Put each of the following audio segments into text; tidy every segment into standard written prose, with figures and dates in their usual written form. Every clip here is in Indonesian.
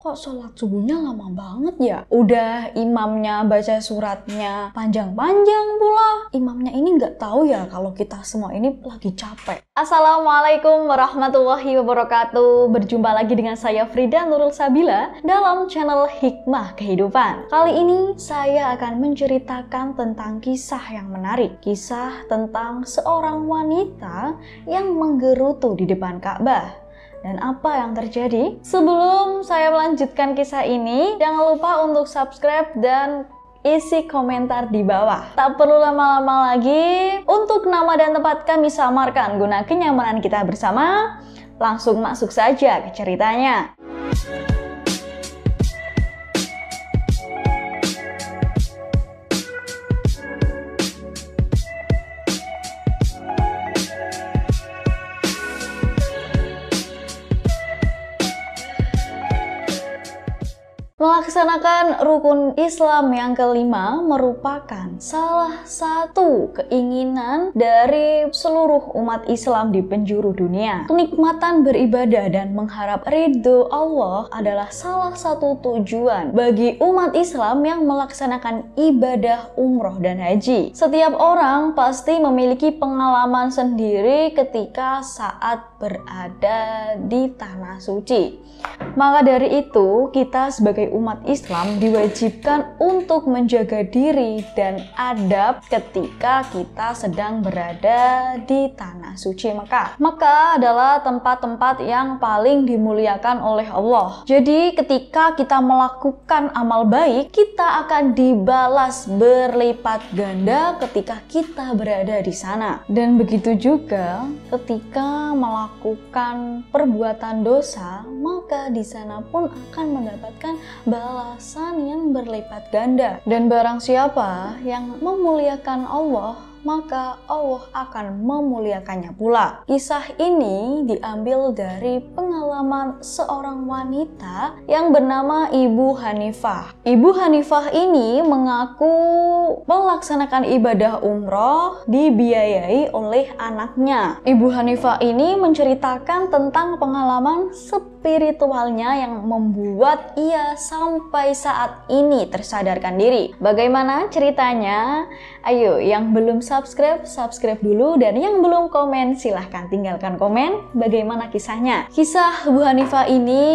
Kok sholat subuhnya lama banget ya? Udah imamnya baca suratnya panjang-panjang pula. Imamnya ini nggak tahu ya kalau kita semua ini lagi capek. Assalamualaikum warahmatullahi wabarakatuh. Berjumpa lagi dengan saya Frida Nurul Sabila dalam channel Hikmah Kehidupan. Kali ini saya akan menceritakan tentang kisah yang menarik. Kisah tentang seorang wanita yang menggerutu di depan Ka'bah. Dan apa yang terjadi? Sebelum saya melanjutkan kisah ini, jangan lupa untuk subscribe dan isi komentar di bawah. Tak perlu lama-lama lagi, untuk nama dan tempat kami samarkan guna kenyamanan kita bersama. Langsung masuk saja ke ceritanya. Melaksanakan rukun Islam yang kelima merupakan salah satu keinginan dari seluruh umat Islam di penjuru dunia. Kenikmatan beribadah dan mengharap ridho Allah adalah salah satu tujuan bagi umat Islam yang melaksanakan ibadah umroh dan haji. Setiap orang pasti memiliki pengalaman sendiri ketika saat berada di tanah suci. Maka dari itu, kita sebagai umat Islam diwajibkan untuk menjaga diri dan adab ketika kita sedang berada di tanah suci Mekah. Mekah adalah tempat-tempat yang paling dimuliakan oleh Allah. Jadi ketika kita melakukan amal baik, kita akan dibalas berlipat ganda ketika kita berada di sana. Dan begitu juga ketika melakukan perbuatan dosa, maka di sana pun akan mendapatkan balasan yang berlipat ganda. Dan barang siapa yang memuliakan Allah, maka Allah akan memuliakannya pula. Kisah ini diambil dari pengalaman seorang wanita yang bernama Ibu Hanifah. Ibu Hanifah ini mengaku melaksanakan ibadah umroh dibiayai oleh anaknya. Ibu Hanifah ini menceritakan tentang pengalaman spiritualnya yang membuat ia sampai saat ini tersadarkan diri. Bagaimana ceritanya? Ayo, yang belum subscribe dulu, dan yang belum komen silahkan tinggalkan komen bagaimana kisahnya. Kisah Bu Hanifah ini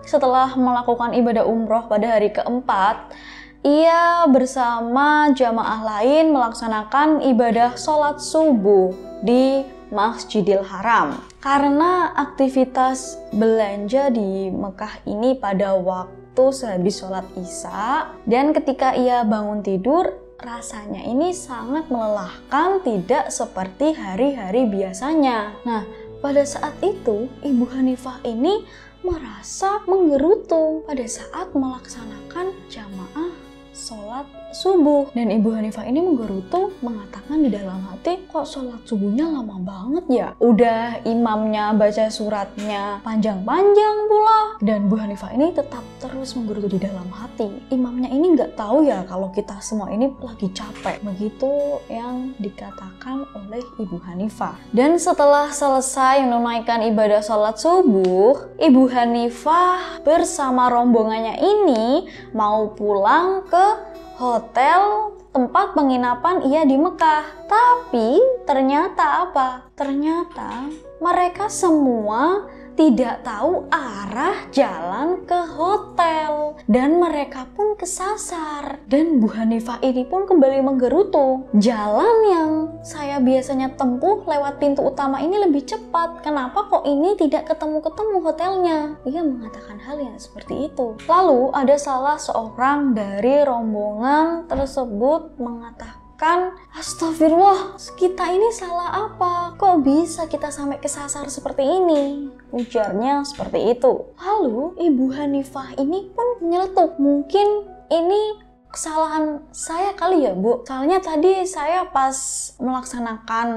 setelah melakukan ibadah umroh pada hari keempat, ia bersama jamaah lain melaksanakan ibadah sholat subuh di Masjidil Haram. Karena aktivitas belanja di Mekah ini pada waktu sehabis sholat Isya, dan ketika ia bangun tidur, rasanya ini sangat melelahkan, tidak seperti hari-hari biasanya. Nah, pada saat itu Ibu Hanifah ini merasa menggerutu pada saat melaksanakan jamaah sholat subuh. Dan Ibu Hanifah ini menggerutu, mengatakan di dalam hati, kok sholat subuhnya lama banget ya? Udah imamnya baca suratnya panjang-panjang pula. Dan Bu Hanifah ini tetap terus menggerutu di dalam hati. Imamnya ini nggak tahu ya kalau kita semua ini lagi capek. Begitu yang dikatakan oleh Ibu Hanifah. Dan setelah selesai menunaikan ibadah sholat subuh, Ibu Hanifah bersama rombongannya ini mau pulang ke hotel tempat penginapan ia di Mekah. Tapi ternyata apa? Ternyata mereka semua tidak tahu arah jalan ke hotel, dan mereka pun kesasar. Dan Bu Hanifah ini pun kembali menggerutu. Jalan yang saya biasanya tempuh lewat pintu utama ini lebih cepat. Kenapa kok ini tidak ketemu-ketemu hotelnya? Ia mengatakan hal yang seperti itu. Lalu ada salah seorang dari rombongan tersebut mengatakan, astagfirullah, kita ini salah apa? Kok bisa kita sampai kesasar seperti ini? Ujarnya seperti itu. Lalu Ibu Hanifah ini pun nyeletuk, mungkin ini kesalahan saya kali ya Bu, soalnya tadi saya pas melaksanakan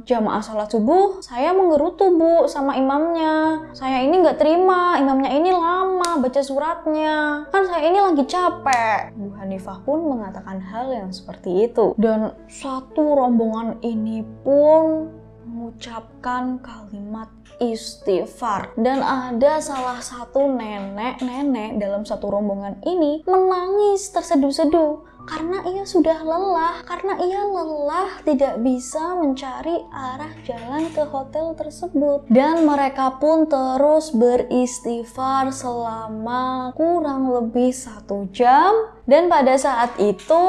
jamaah sholat subuh, saya menggerutu Bu sama imamnya. Saya ini nggak terima, imamnya ini lama baca suratnya, kan saya ini lagi capek. Bu Hanifah pun mengatakan hal yang seperti itu. Dan satu rombongan ini pun mengucapkan kalimat istighfar. Dan ada salah satu nenek-nenek dalam satu rombongan ini menangis terseduh-seduh karena ia sudah lelah, karena ia lelah tidak bisa mencari arah jalan ke hotel tersebut. Dan mereka pun terus beristighfar selama kurang lebih 1 jam. Dan pada saat itu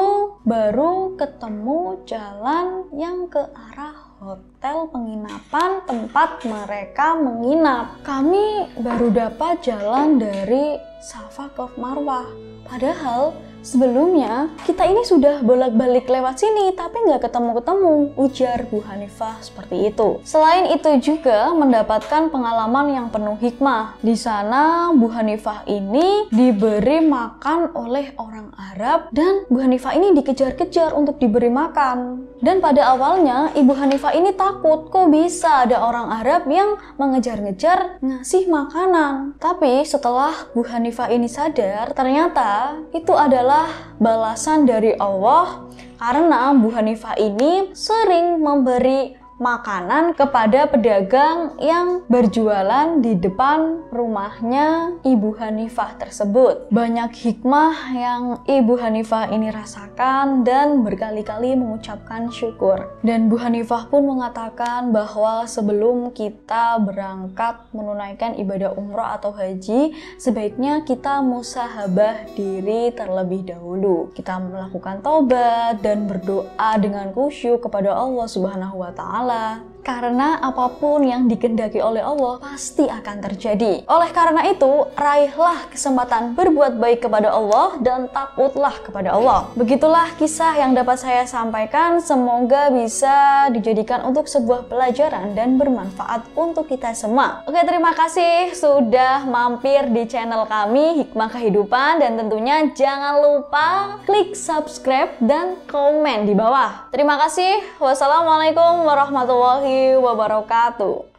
baru ketemu jalan yang ke arah hotel penginapan tempat mereka menginap. Kami baru dapat jalan dari Safa ke Marwah. Padahal sebelumnya kita ini sudah bolak-balik lewat sini tapi nggak ketemu-ketemu, ujar Bu Hanifah seperti itu. Selain itu juga mendapatkan pengalaman yang penuh hikmah. Di sana Bu Hanifah ini diberi makan oleh orang Arab dan Bu Hanifah ini dikejar-kejar untuk diberi makan. Dan pada awalnya Ibu Hanifah ini takut, kok bisa ada orang Arab yang mengejar-ngejar ngasih makanan. Tapi setelah Bu Hanifah ini sadar, ternyata itu adalah balasan dari Allah karena Bu Hanifah ini sering memberi makanan kepada pedagang yang berjualan di depan rumahnya Ibu Hanifah tersebut. Banyak hikmah yang Ibu Hanifah ini rasakan dan berkali-kali mengucapkan syukur. Dan Bu Hanifah pun mengatakan bahwa sebelum kita berangkat menunaikan ibadah umroh atau haji, sebaiknya kita musahabah diri terlebih dahulu. Kita melakukan taubat dan berdoa dengan khusyuk kepada Allah Subhanahu wa Ta'ala. Karena apapun yang dikehendaki oleh Allah pasti akan terjadi. Oleh karena itu, raihlah kesempatan berbuat baik kepada Allah dan takutlah kepada Allah. Begitulah kisah yang dapat saya sampaikan. Semoga bisa dijadikan untuk sebuah pelajaran dan bermanfaat untuk kita semua. Oke, terima kasih sudah mampir di channel kami Hikmah Kehidupan, dan tentunya jangan lupa klik subscribe dan komen di bawah. Terima kasih. Wassalamualaikum warahmatullahi wabarakatuh.